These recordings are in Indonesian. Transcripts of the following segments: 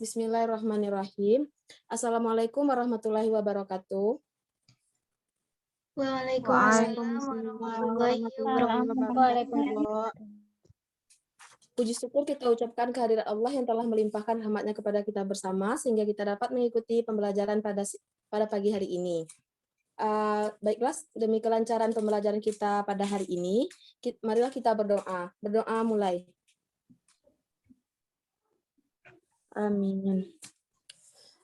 Bismillahirrahmanirrahim. Assalamualaikum warahmatullahi wabarakatuh. Waalaikumsalam warahmatullahi wabarakatuh. Puji syukur kita ucapkan kehadirat Allah yang telah melimpahkan rahmat-Nya kepada kita bersama sehingga kita dapat mengikuti pembelajaran pada pagi hari ini. Baiklah, demi kelancaran pembelajaran kita pada hari ini, marilah kita berdoa. Berdoa mulai. Amin.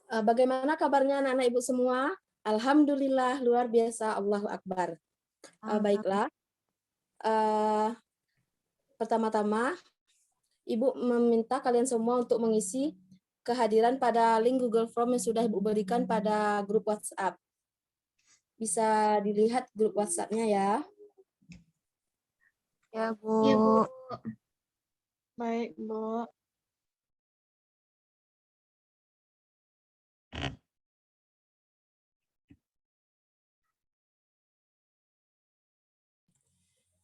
Bagaimana kabarnya anak-anak ibu semua? Alhamdulillah, luar biasa, Allahu Akbar. Baiklah, pertama-tama Ibu meminta kalian semua untuk mengisi kehadiran pada link Google Form yang sudah Ibu berikan pada grup WhatsApp. Bisa dilihat grup WhatsApp-nya ya. Ya, Bu. Ya, Bu. Baik, Bu.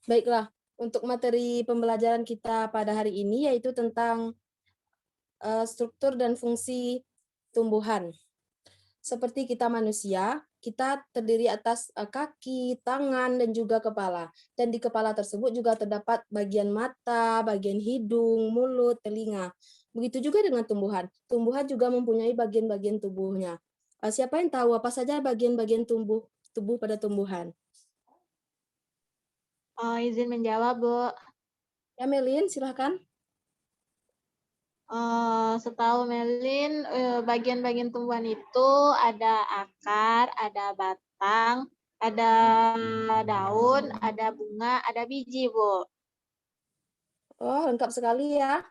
Baiklah, untuk materi pembelajaran kita pada hari ini yaitu tentang struktur dan fungsi tumbuhan. Seperti kita manusia, kita terdiri atas kaki, tangan, dan juga kepala. Dan di kepala tersebut juga terdapat bagian mata, bagian hidung, mulut, telinga. Begitu juga dengan tumbuhan. Tumbuhan juga mempunyai bagian-bagian tubuhnya. Siapa yang tahu apa saja bagian-bagian tubuh pada tumbuhan? Izin menjawab, Bu. Ya, Melin, silahkan. Setahu Melin, bagian-bagian tumbuhan itu ada akar, ada batang, ada daun, ada bunga, ada biji, Bu. Oh, lengkap sekali ya.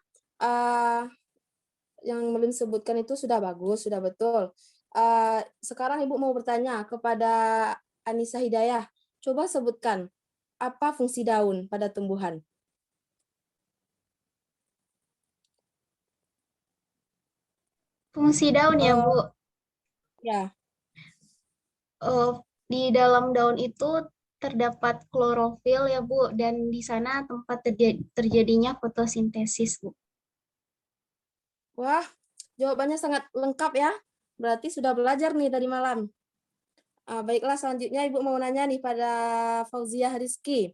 Yang Melin sebutkan itu sudah bagus, sudah betul. Sekarang Ibu mau bertanya kepada Anissa Hidayah. Coba sebutkan, apa fungsi daun pada tumbuhan? Fungsi daun ya, Bu. Ya. Di dalam daun itu terdapat klorofil ya, Bu, dan di sana tempat terjadinya fotosintesis, Bu. Wah, jawabannya sangat lengkap ya. Berarti sudah belajar nih tadi malam. Baiklah, selanjutnya Ibu mau nanya nih pada Fauziah Rizky.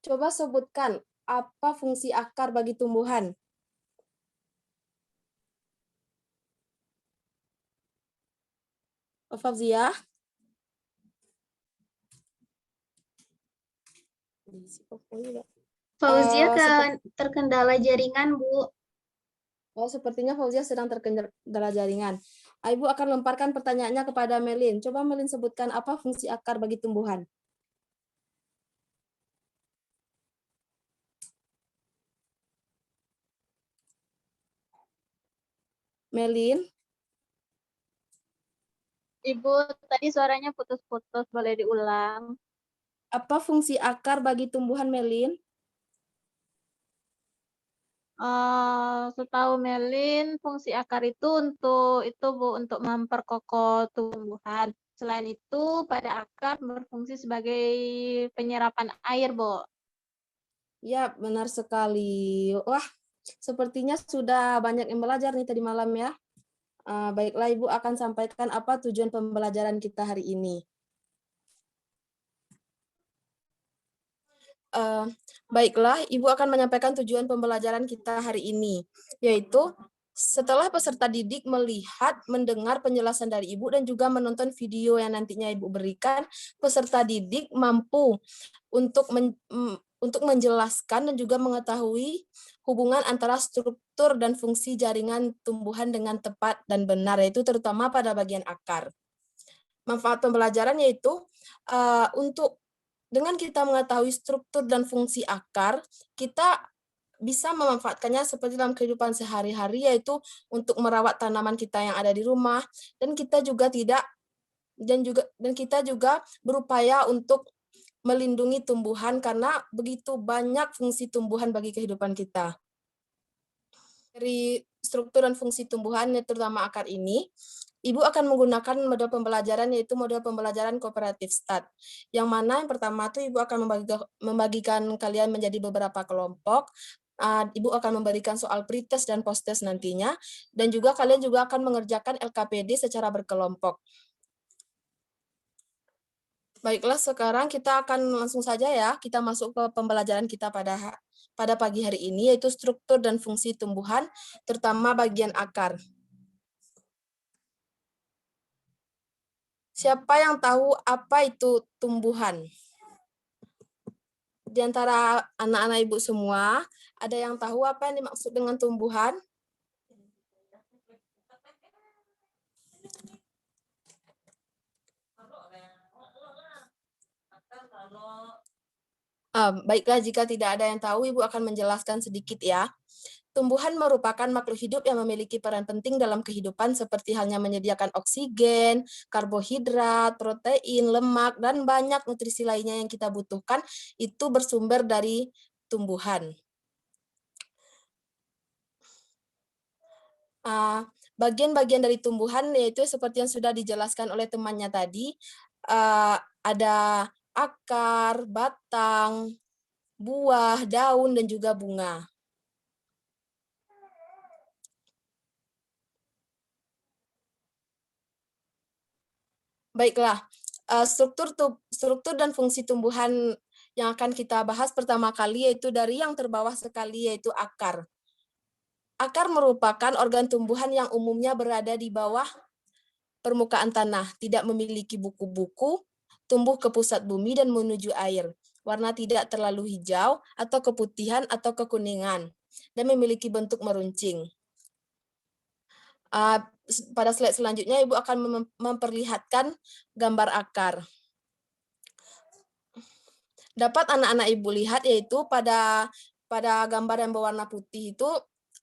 Coba sebutkan apa fungsi akar bagi tumbuhan? Fauziah? Fauzia terkendala jaringan, Bu. Oh, sepertinya Fauzia sedang terkendala jaringan. Ibu akan lemparkan pertanyaannya kepada Melin. Coba Melin sebutkan apa fungsi akar bagi tumbuhan. Melin? Ibu, tadi suaranya putus-putus, boleh diulang? Apa fungsi akar bagi tumbuhan, Melin? Setahu Melin, fungsi akar itu Bu, untuk memperkokoh tumbuhan. Selain itu, pada akar berfungsi sebagai penyerapan air, Bu. Ya, benar sekali. Wah, sepertinya sudah banyak yang belajar nih tadi malam ya. Baiklah, Ibu akan sampaikan apa tujuan pembelajaran kita hari ini. Baiklah, Ibu akan menyampaikan tujuan pembelajaran kita hari ini, yaitu setelah peserta didik melihat, mendengar penjelasan dari Ibu dan juga menonton video yang nantinya Ibu berikan, peserta didik mampu untuk menjelaskan dan juga mengetahui hubungan antara struktur dan fungsi jaringan tumbuhan dengan tepat dan benar, yaitu terutama pada bagian akar. Manfaat pembelajaran yaitu dengan kita mengetahui struktur dan fungsi akar, kita bisa memanfaatkannya seperti dalam kehidupan sehari-hari, yaitu untuk merawat tanaman kita yang ada di rumah, dan kita juga berupaya untuk melindungi tumbuhan karena begitu banyak fungsi tumbuhan bagi kehidupan kita. Dari struktur dan fungsi tumbuhan, terutama akar ini, Ibu akan menggunakan model pembelajaran yaitu model pembelajaran cooperative start. Yang mana yang pertama itu Ibu akan membagikan kalian menjadi beberapa kelompok. Ibu akan memberikan soal pretest dan posttest nantinya, dan juga kalian juga akan mengerjakan LKPD secara berkelompok. Baiklah, sekarang kita akan langsung saja ya, kita masuk ke pembelajaran kita pada pagi hari ini, yaitu struktur dan fungsi tumbuhan, terutama bagian akar. Siapa yang tahu apa itu tumbuhan? Di antara anak-anak ibu semua, ada yang tahu apa yang dimaksud dengan tumbuhan? Baiklah, jika tidak ada yang tahu, Ibu akan menjelaskan sedikit ya. Tumbuhan merupakan makhluk hidup yang memiliki peran penting dalam kehidupan seperti halnya menyediakan oksigen, karbohidrat, protein, lemak, dan banyak nutrisi lainnya yang kita butuhkan itu bersumber dari tumbuhan. Bagian-bagian dari tumbuhan yaitu seperti yang sudah dijelaskan oleh temannya tadi, ada akar, batang, buah, daun, dan juga bunga. Baiklah, struktur dan fungsi tumbuhan yang akan kita bahas pertama kali yaitu dari yang terbawah sekali, yaitu akar. Akar merupakan organ tumbuhan yang umumnya berada di bawah permukaan tanah, tidak memiliki buku-buku, tumbuh ke pusat bumi dan menuju air. Warna tidak terlalu hijau atau keputihan atau kekuningan, dan memiliki bentuk meruncing. Pada slide selanjutnya, Ibu akan memperlihatkan gambar akar. Dapat anak-anak Ibu lihat yaitu pada gambar yang berwarna putih itu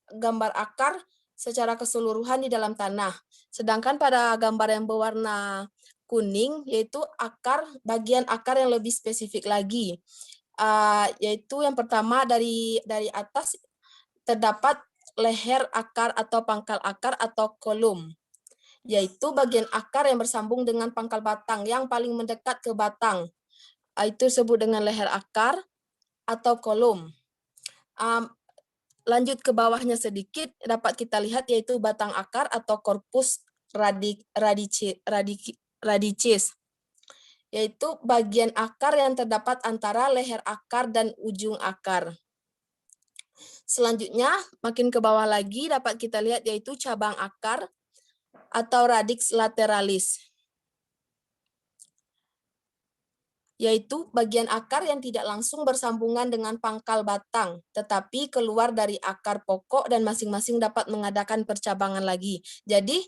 gambar akar secara keseluruhan di dalam tanah. Sedangkan pada gambar yang berwarna kuning yaitu bagian akar yang lebih spesifik lagi. Yaitu yang pertama dari atas terdapat leher akar atau pangkal akar atau kolom, yaitu bagian akar yang bersambung dengan pangkal batang yang paling mendekat ke batang. Itu disebut dengan leher akar atau kolom. Lanjut ke bawahnya sedikit, dapat kita lihat yaitu batang akar atau corpus radicis, yaitu bagian akar yang terdapat antara leher akar dan ujung akar. Selanjutnya, makin ke bawah lagi dapat kita lihat yaitu cabang akar atau radix lateralis, yaitu bagian akar yang tidak langsung bersambungan dengan pangkal batang, tetapi keluar dari akar pokok dan masing-masing dapat mengadakan percabangan lagi. Jadi,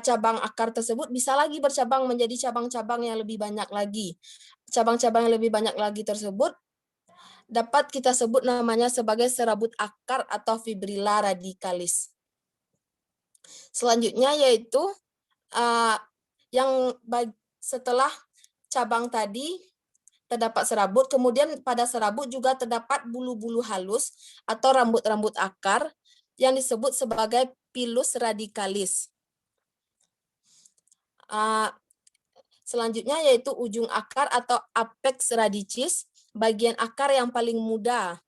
cabang akar tersebut bisa lagi bercabang menjadi cabang-cabang yang lebih banyak lagi. Cabang-cabang yang lebih banyak lagi tersebut dapat kita sebut namanya sebagai serabut akar atau fibrilla radicalis. Selanjutnya yaitu setelah cabang tadi terdapat serabut, kemudian pada serabut juga terdapat bulu-bulu halus atau rambut-rambut akar yang disebut sebagai pilus radicalis. Selanjutnya yaitu ujung akar atau apex radicis, bagian akar yang paling muda,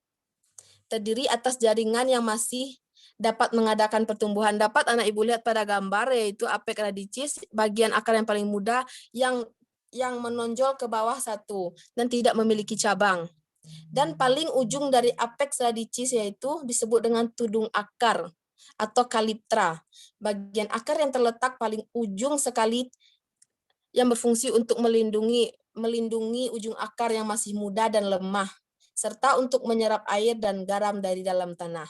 terdiri atas jaringan yang masih dapat mengadakan pertumbuhan. Dapat anak ibu lihat pada gambar yaitu apex radicis, bagian akar yang paling muda yang menonjol ke bawah satu dan tidak memiliki cabang. Dan paling ujung dari apex radicis yaitu disebut dengan tudung akar atau kaliptra, bagian akar yang terletak paling ujung sekali yang berfungsi untuk melindungi ujung akar yang masih muda dan lemah, serta untuk menyerap air dan garam dari dalam tanah.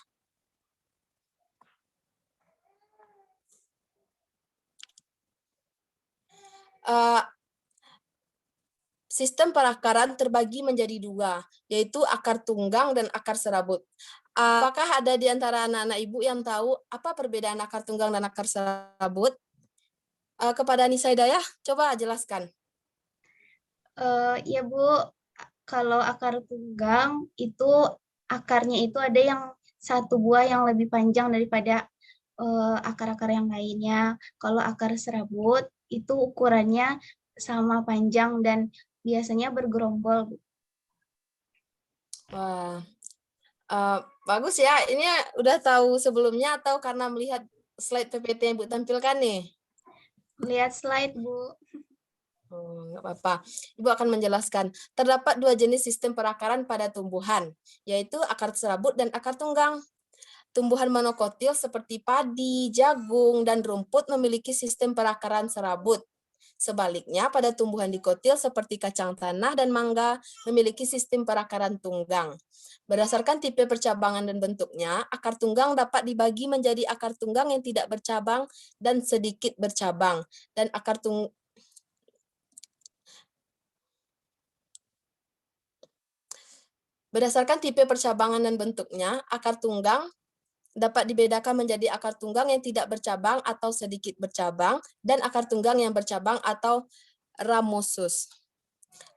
Sistem perakaran terbagi menjadi dua, yaitu akar tunggang dan akar serabut. Apakah ada di antara anak-anak ibu yang tahu apa perbedaan akar tunggang dan akar serabut? Kepada Nisa Hidayah, coba jelaskan. Ya Bu, kalau akar tunggang itu akarnya itu ada yang satu buah yang lebih panjang daripada akar-akar yang lainnya. Kalau akar serabut itu ukurannya sama panjang dan biasanya bergerombol. Wah, Bagus ya, ini udah tahu sebelumnya atau karena melihat slide PPT yang Ibu tampilkan nih? Lihat slide, Bu. Nggak apa-apa. Ibu akan menjelaskan. Terdapat dua jenis sistem perakaran pada tumbuhan, yaitu akar serabut dan akar tunggang. Tumbuhan monokotil seperti padi, jagung, dan rumput memiliki sistem perakaran serabut. Sebaliknya, pada tumbuhan dikotil seperti kacang tanah dan mangga memiliki sistem perakaran tunggang. Berdasarkan tipe percabangan dan bentuknya, akar tunggang dapat dibagi menjadi akar tunggang yang tidak bercabang dan sedikit bercabang, dan akar Berdasarkan tipe percabangan dan bentuknya, akar tunggang dapat dibedakan menjadi akar tunggang yang tidak bercabang atau sedikit bercabang, dan akar tunggang yang bercabang atau ramosus.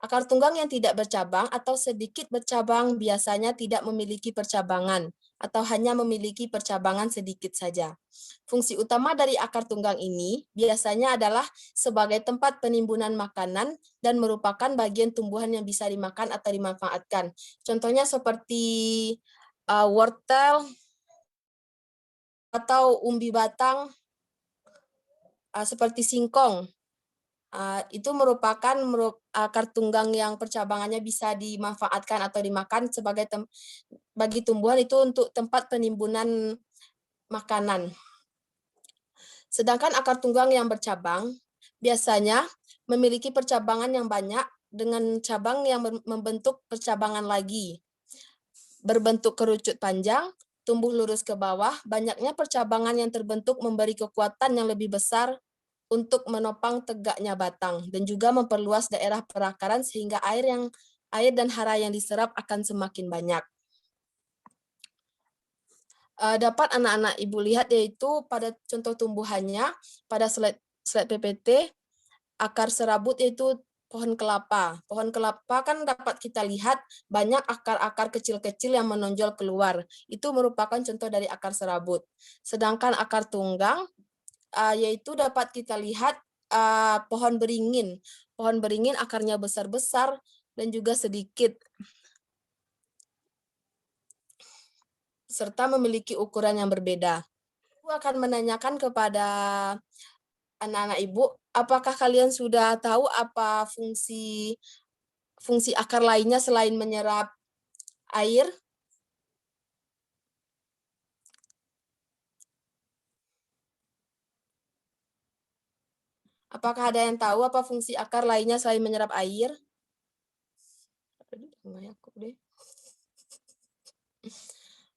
Akar tunggang yang tidak bercabang atau sedikit bercabang biasanya tidak memiliki percabangan atau hanya memiliki percabangan sedikit saja. Fungsi utama dari akar tunggang ini biasanya adalah sebagai tempat penimbunan makanan dan merupakan bagian tumbuhan yang bisa dimakan atau dimanfaatkan. Contohnya seperti wortel atau umbi batang, seperti singkong. Itu merupakan akar tunggang yang percabangannya bisa dimanfaatkan atau dimakan sebagai bagi tumbuhan itu untuk tempat penimbunan makanan. Sedangkan akar tunggang yang bercabang biasanya memiliki percabangan yang banyak dengan cabang yang membentuk percabangan lagi. Berbentuk kerucut panjang, tumbuh lurus ke bawah, banyaknya percabangan yang terbentuk memberi kekuatan yang lebih besar untuk menopang tegaknya batang dan juga memperluas daerah perakaran sehingga air dan hara yang diserap akan semakin banyak. Dapat anak-anak Ibu lihat yaitu pada contoh tumbuhannya pada slide PPT, akar serabut yaitu pohon kelapa. Pohon kelapa kan dapat kita lihat banyak akar-akar kecil-kecil yang menonjol keluar. Itu merupakan contoh dari akar serabut. Sedangkan akar tunggang yaitu dapat kita lihat pohon beringin. Pohon beringin akarnya besar-besar dan juga sedikit, serta memiliki ukuran yang berbeda. Aku akan menanyakan kepada anak-anak Ibu, apakah kalian sudah tahu apa fungsi akar lainnya selain menyerap air? Apakah ada yang tahu apa fungsi akar lainnya selain menyerap air?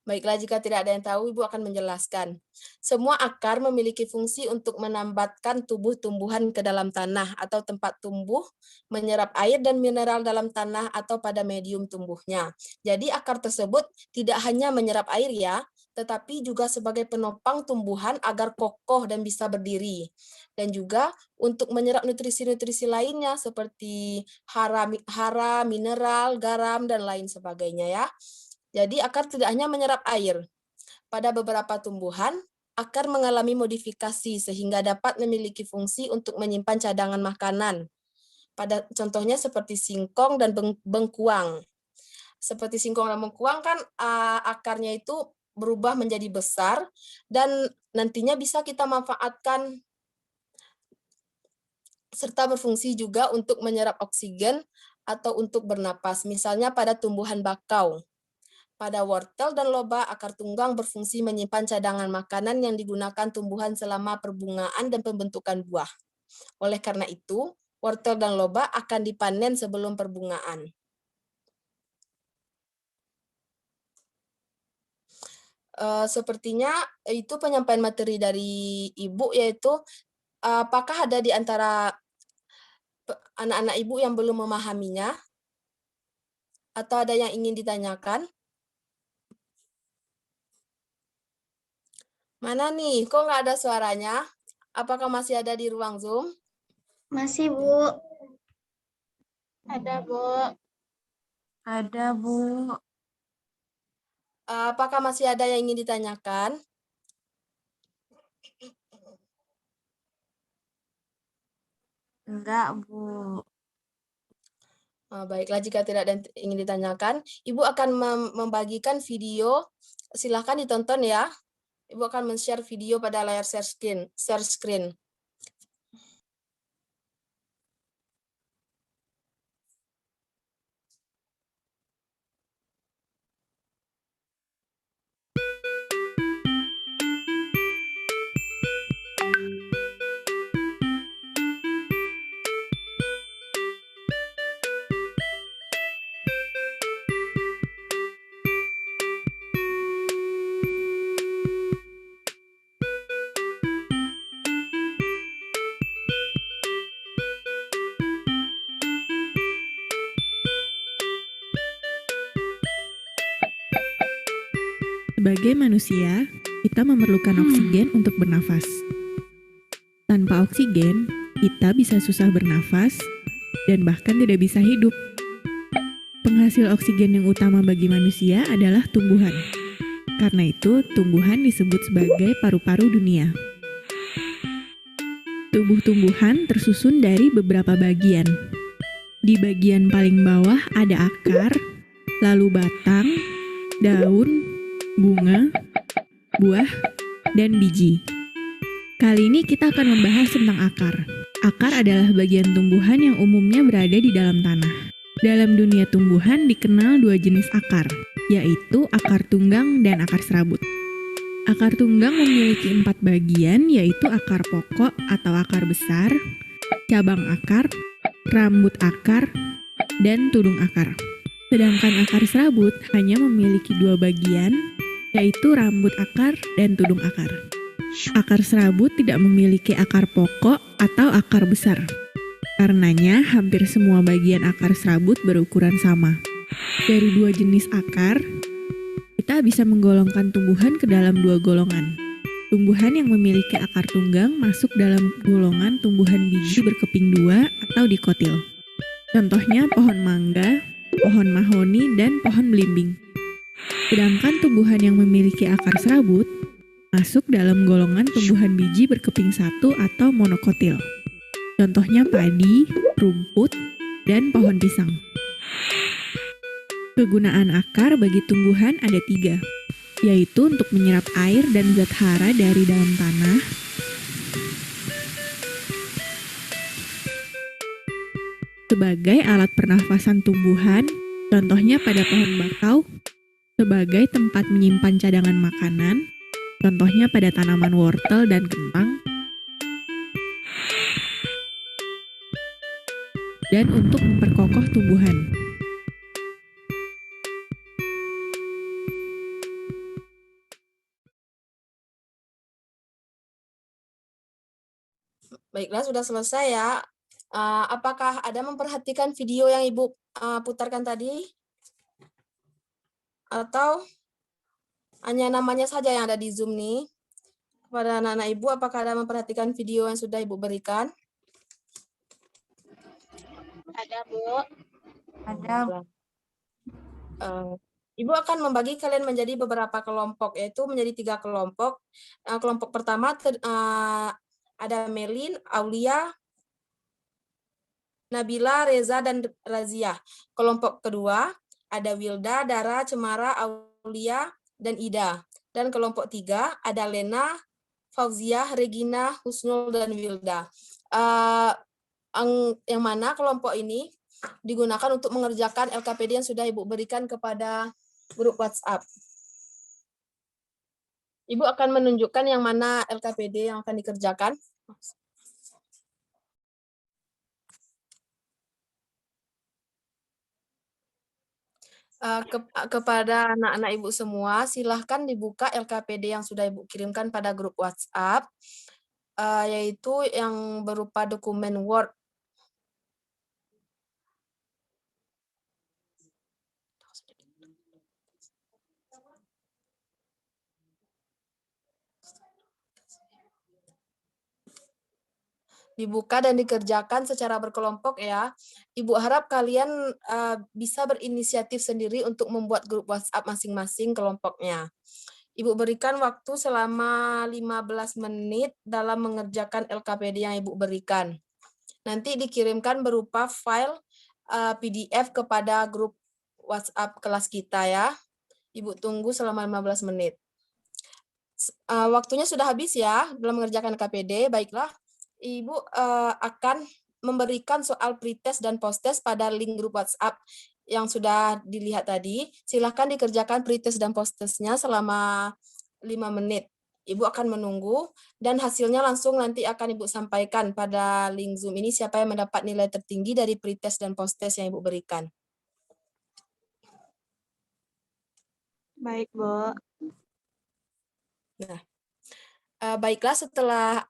Baiklah, jika tidak ada yang tahu, Ibu akan menjelaskan. Semua akar memiliki fungsi untuk menambatkan tumbuh-tumbuhan ke dalam tanah atau tempat tumbuh, menyerap air dan mineral dalam tanah atau pada medium tumbuhnya. Jadi akar tersebut tidak hanya menyerap air ya, tetapi juga sebagai penopang tumbuhan agar kokoh dan bisa berdiri. Dan juga untuk menyerap nutrisi-nutrisi lainnya seperti hara, mineral, garam, dan lain sebagainya ya. Jadi akar tidak hanya menyerap air. Pada beberapa tumbuhan, akar mengalami modifikasi sehingga dapat memiliki fungsi untuk menyimpan cadangan makanan. Pada contohnya seperti singkong dan bengkuang. Seperti singkong dan bengkuang kan akarnya itu berubah menjadi besar dan nantinya bisa kita manfaatkan serta berfungsi juga untuk menyerap oksigen atau untuk bernapas. Misalnya pada tumbuhan bakau. Pada wortel dan loba, akar tunggang berfungsi menyimpan cadangan makanan yang digunakan tumbuhan selama perbungaan dan pembentukan buah. Oleh karena itu, wortel dan loba akan dipanen sebelum perbungaan. Sepertinya itu penyampaian materi dari Ibu, yaitu apakah ada di antara anak-anak Ibu yang belum memahaminya? Atau ada yang ingin ditanyakan? Mana nih? Kok nggak ada suaranya? Apakah masih ada di ruang Zoom? Masih, Bu. Ada, Bu. Ada, Bu. Apakah masih ada yang ingin ditanyakan? Enggak, Bu. Baiklah, jika tidak ada yang ingin ditanyakan, Ibu akan membagikan video, silahkan ditonton ya. Ibu akan men-share video pada layar share screen. Sebagai manusia, kita memerlukan oksigen untuk bernafas. Tanpa oksigen, kita bisa susah bernafas dan bahkan tidak bisa hidup. Penghasil oksigen yang utama bagi manusia adalah tumbuhan. Karena itu, tumbuhan disebut sebagai paru-paru dunia. Tubuh tumbuhan tersusun dari beberapa bagian. Di bagian paling bawah ada akar, lalu batang, daun, bunga, buah, dan biji. Kali ini kita akan membahas tentang akar. Akar adalah bagian tumbuhan yang umumnya berada di dalam tanah. Dalam dunia tumbuhan dikenal dua jenis akar, yaitu akar tunggang dan akar serabut. Akar tunggang memiliki 4 bagian, yaitu akar pokok atau akar besar, cabang akar, rambut akar, dan tudung akar. Sedangkan akar serabut hanya memiliki 2 bagian, yaitu rambut akar dan tudung akar. Akar serabut tidak memiliki akar pokok atau akar besar. Karenanya, hampir semua bagian akar serabut berukuran sama. Dari 2 jenis akar, kita bisa menggolongkan tumbuhan ke dalam 2 golongan. Tumbuhan yang memiliki akar tunggang masuk dalam golongan tumbuhan biji berkeping 2 atau dikotil. Contohnya pohon mangga, pohon mahoni, dan pohon belimbing. Sedangkan tumbuhan yang memiliki akar serabut masuk dalam golongan tumbuhan biji berkeping 1 atau monokotil. Contohnya padi, rumput, dan pohon pisang. Kegunaan akar bagi tumbuhan ada 3, yaitu untuk menyerap air dan zat hara dari dalam tanah, sebagai alat pernafasan tumbuhan, contohnya pada pohon bakau, sebagai tempat menyimpan cadangan makanan, contohnya pada tanaman wortel dan kentang, dan untuk memperkokoh tumbuhan. Baiklah, sudah selesai ya. Apakah ada memperhatikan video yang Ibu putarkan tadi? Atau hanya namanya saja yang ada di Zoom nih? Kepada anak-anak Ibu, apakah ada memperhatikan video yang sudah Ibu berikan? Ada, Bu. Ada. Ibu akan membagi kalian menjadi beberapa kelompok, yaitu menjadi 3 kelompok. Kelompok pertama ada Melin, Aulia, Nabila, Reza, dan Razia. Kelompok kedua ada Wilda, Dara, Cemara, Aulia, dan Ida. Dan kelompok 3 ada Lena, Fauziah, Regina, Husnul, dan Wilda. Yang mana kelompok ini digunakan untuk mengerjakan LKPD yang sudah Ibu berikan kepada grup WhatsApp. Ibu akan menunjukkan yang mana LKPD yang akan dikerjakan. Kepada anak-anak Ibu semua, silahkan dibuka LKPD yang sudah Ibu kirimkan pada grup WhatsApp, yaitu yang berupa dokumen Word. Dibuka dan dikerjakan secara berkelompok ya. Ibu harap kalian bisa berinisiatif sendiri untuk membuat grup WhatsApp masing-masing kelompoknya. Ibu berikan waktu selama 15 menit dalam mengerjakan LKPD yang Ibu berikan. Nanti dikirimkan berupa file PDF kepada grup WhatsApp kelas kita ya. Ibu tunggu selama 15 menit. Waktunya sudah habis ya dalam mengerjakan KPD. Baiklah, Ibu akan memberikan soal pretest dan posttest pada link grup WhatsApp yang sudah dilihat tadi. Silahkan dikerjakan pretest dan posttestnya selama 5 menit. Ibu akan menunggu dan hasilnya langsung nanti akan Ibu sampaikan pada link Zoom ini siapa yang mendapat nilai tertinggi dari pretest dan posttest yang Ibu berikan. Baik, Bu. Nah, baiklah setelah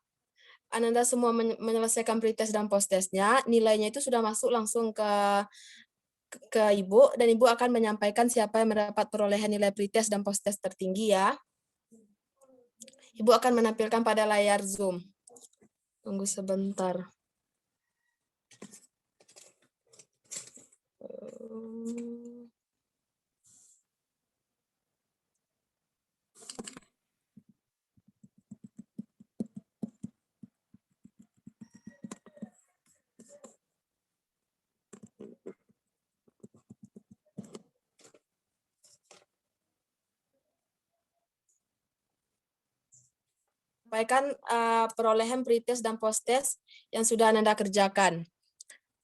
Ananda semua menyelesaikan pretest dan posttestnya, nilainya itu sudah masuk langsung ke Ibu dan Ibu akan menyampaikan siapa yang mendapat perolehan nilai pretest dan posttest tertinggi ya. Ibu akan menampilkan pada layar Zoom. Tunggu sebentar. Sampaikan perolehan pretest dan posttest yang sudah Ananda kerjakan.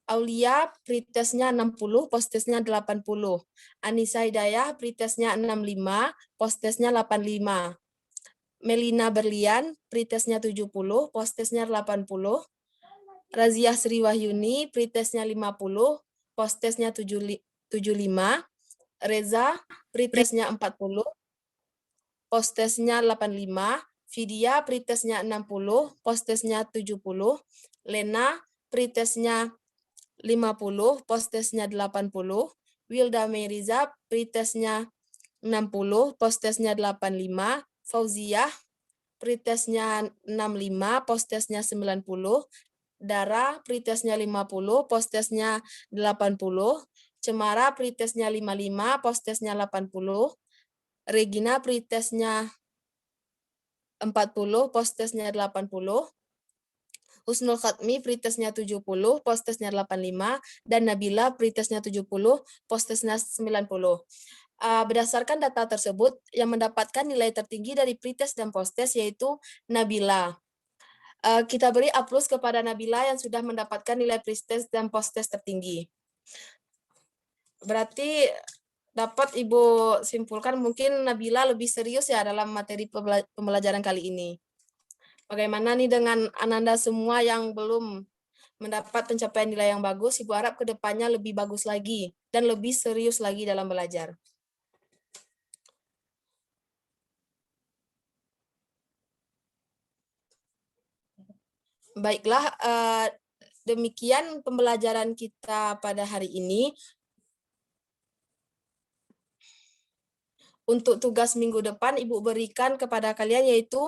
Aulia pretestnya 60, posttestnya 80. Anissa Hidayah pretestnya 65, posttestnya 85. Melina Berlian pretestnya 70, posttestnya 80. Razia Sri Wahyuni pretestnya 50, posttestnya 75. Reza pretestnya 40, posttestnya 85. Vidya pretestnya 60, posttestnya 70. Lena pretestnya 50, posttestnya 80. Wilda Meriza pretestnya 60, posttestnya 85. Fauziah pretestnya 65, posttestnya 90. Dara pretestnya 50, posttestnya 80. Cemara pretestnya 55, posttestnya 80. Regina pretestnya 40, posttestnya 80. Husnul Khatmi pretestnya 70, posttestnya 85, dan Nabila pretestnya 70, posttestnya 90. Berdasarkan data tersebut, yang mendapatkan nilai tertinggi dari pretest dan posttest yaitu Nabila. Kita beri aplaus kepada Nabila yang sudah mendapatkan nilai pretest dan posttest tertinggi. Berarti dapat Ibu simpulkan mungkin Nabila lebih serius ya dalam materi pembelajaran kali ini. Bagaimana nih dengan Ananda semua yang belum mendapat pencapaian nilai yang bagus, Ibu harap ke depannya lebih bagus lagi dan lebih serius lagi dalam belajar. Baiklah, demikian pembelajaran kita pada hari ini. Untuk tugas minggu depan, Ibu berikan kepada kalian yaitu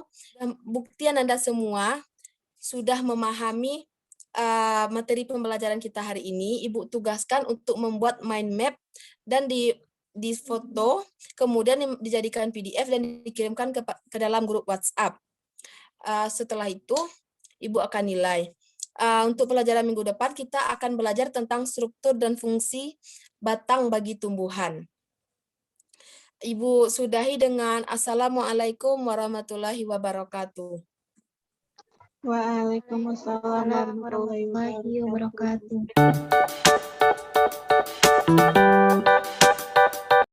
bukti Anda semua sudah memahami materi pembelajaran kita hari ini. Ibu tugaskan untuk membuat mind map dan di foto, kemudian dijadikan PDF dan dikirimkan ke dalam grup WhatsApp. Setelah itu, Ibu akan nilai. Untuk pelajaran minggu depan, kita akan belajar tentang struktur dan fungsi batang bagi tumbuhan. Ibu sudahi dengan Assalamualaikum warahmatullahi wabarakatuh. Waalaikumsalam warahmatullahi warahmatullahi wabarakatuh. wabarakatuh.